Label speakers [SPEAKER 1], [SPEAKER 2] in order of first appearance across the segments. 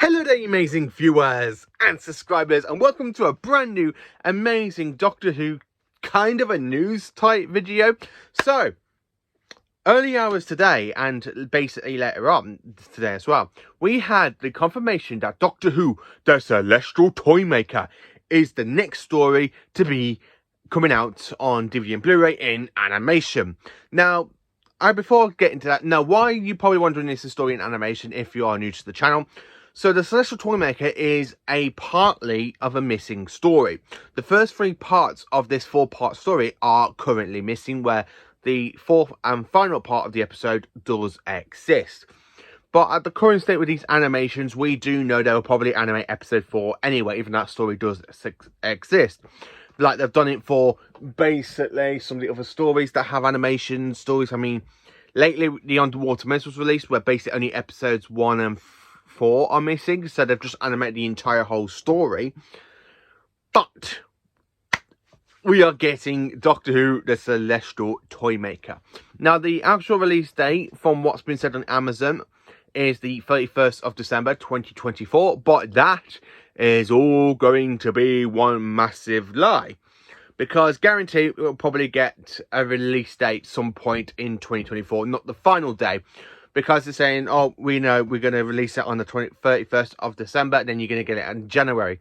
[SPEAKER 1] Hello there, amazing viewers and subscribers, and welcome to a brand new, amazing Doctor Who kind of a news type video. So, early hours today, and basically later on today as well, we had the confirmation that Doctor Who, the Celestial Toymaker, is the next story to be coming out on DVD and Blu-ray in animation. Now, before getting to that, why you're probably wondering is the story in animation if you are new to the channel. So the Celestial Toymaker is a partly of a missing story. The first 3 parts of this 4-part story are currently missing, where the 4th and final part of the episode does exist. But at the current state with these animations, we do know they'll probably animate episode 4 anyway, even that story does exist. Like they've done it for basically some of the other stories that have animation stories. I mean, lately the Underwater Menace was released, where basically only episodes 1 and 4 are missing, so they've just animated the entire whole story. But we are getting Doctor Who, the Celestial Toymaker. Now, the actual release date, from what's been said on Amazon, is the 31st of December 2024, but that is all going to be one massive lie, because guarantee we'll probably get a release date some point in 2024, not the final day. Because they're saying, oh, we know we're going to release it on the 31st of December, then you're going to get it in January.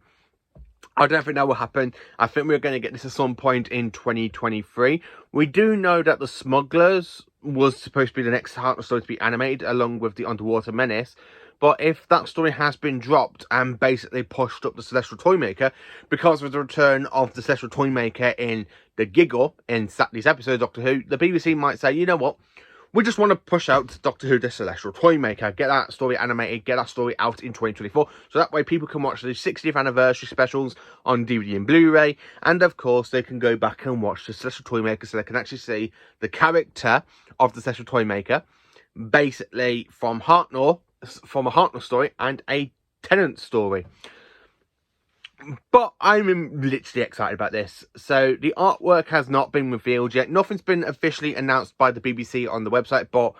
[SPEAKER 1] I don't think that will happen. I think we're going to get this at some point in 2023. We do know that The Smugglers was supposed to be the next story to be animated, along with the Underwater Menace. But if that story has been dropped and basically pushed up the Celestial Toymaker, because of the return of the Celestial Toymaker in The Giggle in Saturday's episode of Doctor Who, the BBC might say, you know what? We just want to push out Doctor Who, the Celestial Toymaker, get that story animated, get that story out in 2024, so that way people can watch the 60th anniversary specials on DVD and Blu-ray, and of course they can go back and watch the Celestial Toymaker, so they can actually see the character of the Celestial Toymaker, basically from a Hartnell story and a Tennant story. But I'm literally excited about this. So the artwork has not been revealed yet. Nothing's been officially announced by the BBC on the website, but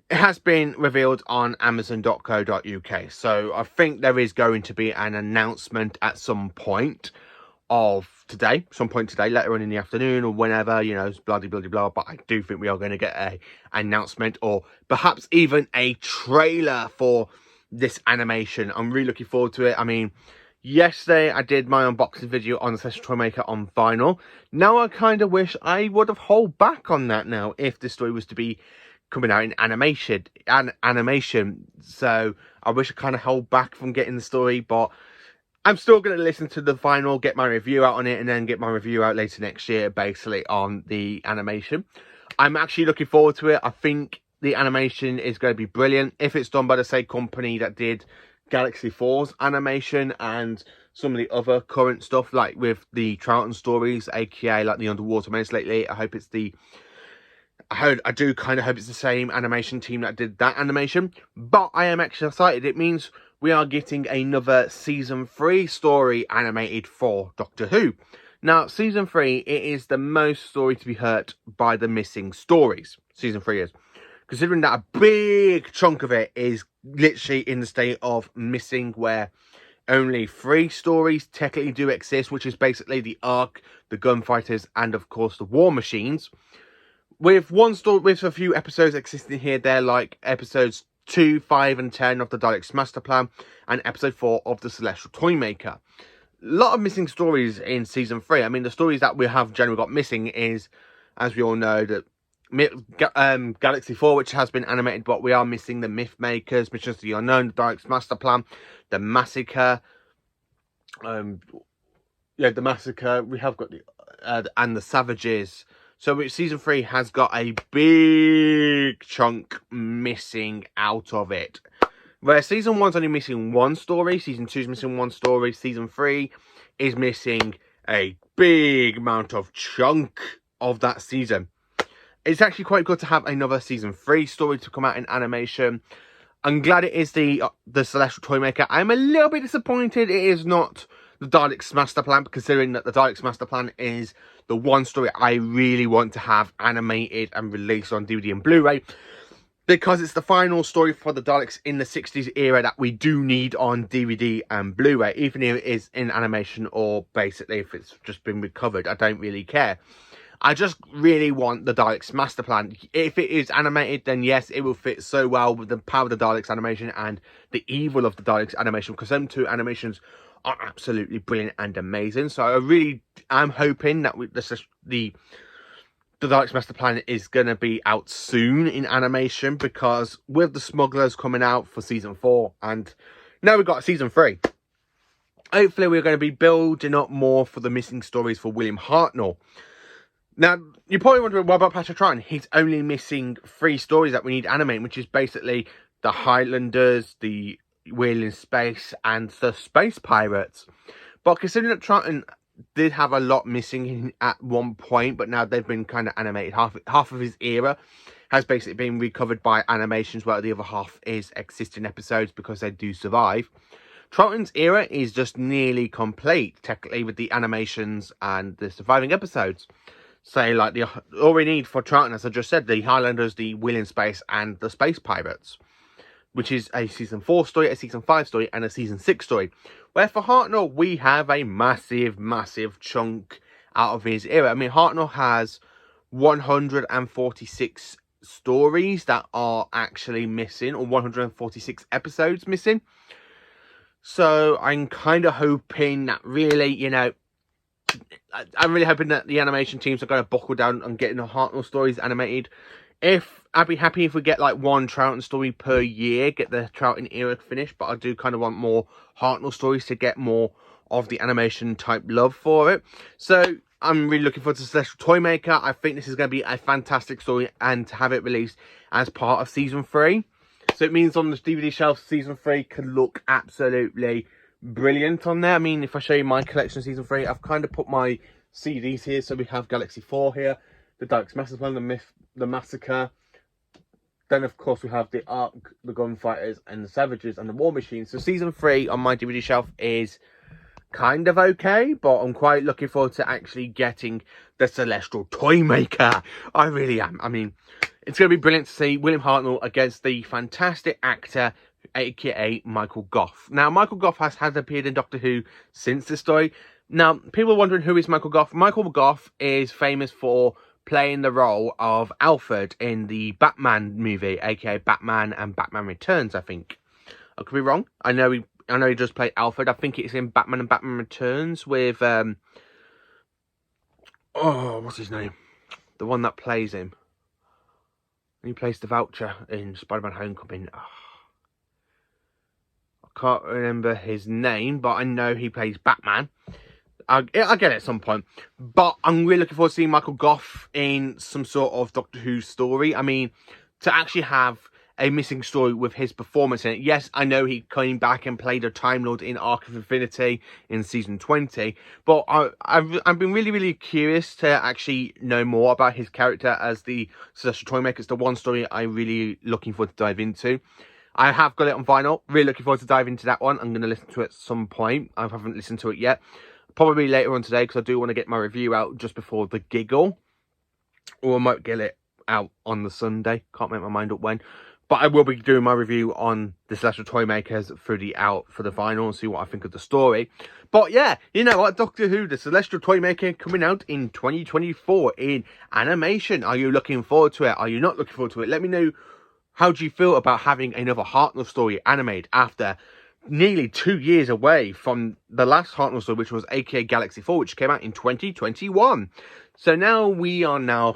[SPEAKER 1] it has been revealed on amazon.co.uk. So I think there is going to be an announcement at some point today, later on in the afternoon or whenever, you know, blah, blah, blah, blah. But I do think we are going to get an announcement, or perhaps even a trailer for this animation. I'm really looking forward to it. I mean, yesterday I did my unboxing video on the Celestial Toymaker on vinyl. Now I kind of wish I would have held back on that now if the story was to be coming out in animation. So I wish I kind of held back from getting the story, but I'm still going to listen to the vinyl, get my review out on it, and then get my review out later next year, basically, on the animation. I'm actually looking forward to it. I think the animation is going to be brilliant. If it's done by the same company that did Galaxy 4's animation and some of the other current stuff, like with the Troughton stories, aka like the Underwater Menace lately. I do kind of hope it's the same animation team that did that animation. But I am actually excited. It means we are getting another season 3 story animated for Doctor Who. Now, season 3, it is the most story to be hurt by the missing stories. Season 3 is. Considering that a big chunk of it is literally in the state of missing, where only 3 stories technically do exist, which is basically the Ark, the Gunfighters, and of course the War Machines. With one story, with a few episodes existing here, they're like episodes 2, 5, and 10 of the Daleks Master Plan, and episode 4 of the Celestial Toymaker. A lot of missing stories in season 3. I mean, the stories that we have generally got missing is, as we all know, that Galaxy 4, which has been animated, but we are missing the Myth Makers, Missions to the Unknown, the Daleks Master Plan, the Massacre, the Massacre, we have got the and the Savages. So season 3 has got a big chunk missing out of it, where season 1's only missing 1 story, season 2's missing 1 story, season 3 is missing a big amount of chunk of that season. It's actually quite good to have another season 3 story to come out in animation. I'm glad it is the Celestial Toymaker. I'm a little bit disappointed it is not the Daleks Master Plan, considering that the Daleks Master Plan is the one story I really want to have animated and released on DVD and Blu-ray. because it's the final story for the Daleks in the 60s era that we do need on DVD and Blu-ray, even if it is in animation or basically if it's just been recovered. I don't really care. I just really want the Daleks master plan. If it is animated, then yes, it will fit so well with the power of the Daleks animation and the evil of the Daleks animation, because them two animations are absolutely brilliant and amazing. So I really am hoping that the Daleks master plan is going to be out soon in animation, because with the Smugglers coming out for season 4 and now we've got season 3, hopefully we're going to be building up more for the missing stories for William Hartnell. Now, you're probably wondering, what about Patrick Troughton? He's only missing 3 stories that we need animating, which is basically the Highlanders, the Wheel in Space, and the Space Pirates. But considering that Troughton did have a lot missing at one point, but now they've been kind of animated. Half of his era has basically been recovered by animations, while the other half is existing episodes because they do survive. Troughton's era is just nearly complete, technically, with the animations and the surviving episodes. Say, like, all we need for Troughton, as I just said, the Highlanders, the Wheel in Space, and the Space Pirates, which is a season 4 story, a season 5 story, and a season 6 story. Where for Hartnell, we have a massive chunk out of his era. I mean, Hartnell has 146 stories that are actually missing, or 146 episodes missing. So I'm kind of hoping that really, I'm really hoping that the animation teams are going to buckle down on getting the Hartnell stories animated. I'd be happy if we get like one Troughton story per year, get the Troughton era finished, but I do kind of want more Hartnell stories to get more of the animation type love for it. So I'm really looking forward to Celestial Toymaker. I think this is going to be a fantastic story, and to have it released as part of season 3. So it means on the DVD shelf, season 3 can look absolutely brilliant on there. I mean, if I show you my collection of season 3, I've kind of put my CDs here. So we have Galaxy 4 here, the Daleks Master Plan, the Myth, the Massacre. Then, of course, we have the Ark, the Gunfighters, and the Savages, and the War Machine. So season 3 on my DVD shelf is kind of okay, but I'm quite looking forward to actually getting the Celestial Toymaker. I really am. I mean, it's going to be brilliant to see William Hartnell against the fantastic actor, aka Michael Gough. Now, Michael Gough has appeared in Doctor Who since this story. Now, people are wondering, who is Michael Gough? Michael Gough is famous for playing the role of Alfred in the Batman movie, aka Batman and Batman Returns, I think. I could be wrong. I know he just played Alfred. I think it's in Batman and Batman Returns with what's his name? The one that plays him. He plays the Vulture in Spider-Man Homecoming. I can't remember his name, but I know he plays Batman. I'll get it at some point. But I'm really looking forward to seeing Michael Gough in some sort of Doctor Who story. I mean, to actually have a missing story with his performance in it. Yes, I know he came back and played a Time Lord in Arc of Infinity in season 20. But I've been really curious to actually know more about his character as the Celestial Toymaker. It's the one story I'm really looking forward to dive into. I have got it on vinyl. Really looking forward to dive into that one. I'm going to listen to it at some point. I haven't listened to it yet. Probably later on today, because I do want to get my review out just before the giggle. Or I might get it out on the Sunday. Can't make my mind up when. But I will be doing my review on the Celestial Toymakers for the vinyl and see what I think of the story. But yeah, you know what? Doctor Who, the Celestial Toymaker, coming out in 2024 in animation. Are you looking forward to it? Are you not looking forward to it? Let me know, how do you feel about having another Hartnell story animated after nearly 2 years away from the last Hartnell story, which was aka Galaxy 4, which came out in 2021. So now we are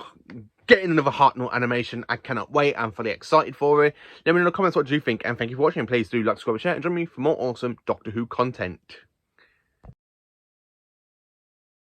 [SPEAKER 1] getting another Hartnell animation. I cannot wait. I'm fully excited for it. Let me know in the comments what you think, and thank you for watching. Please do like, subscribe, and share, and join me for more awesome Doctor Who content.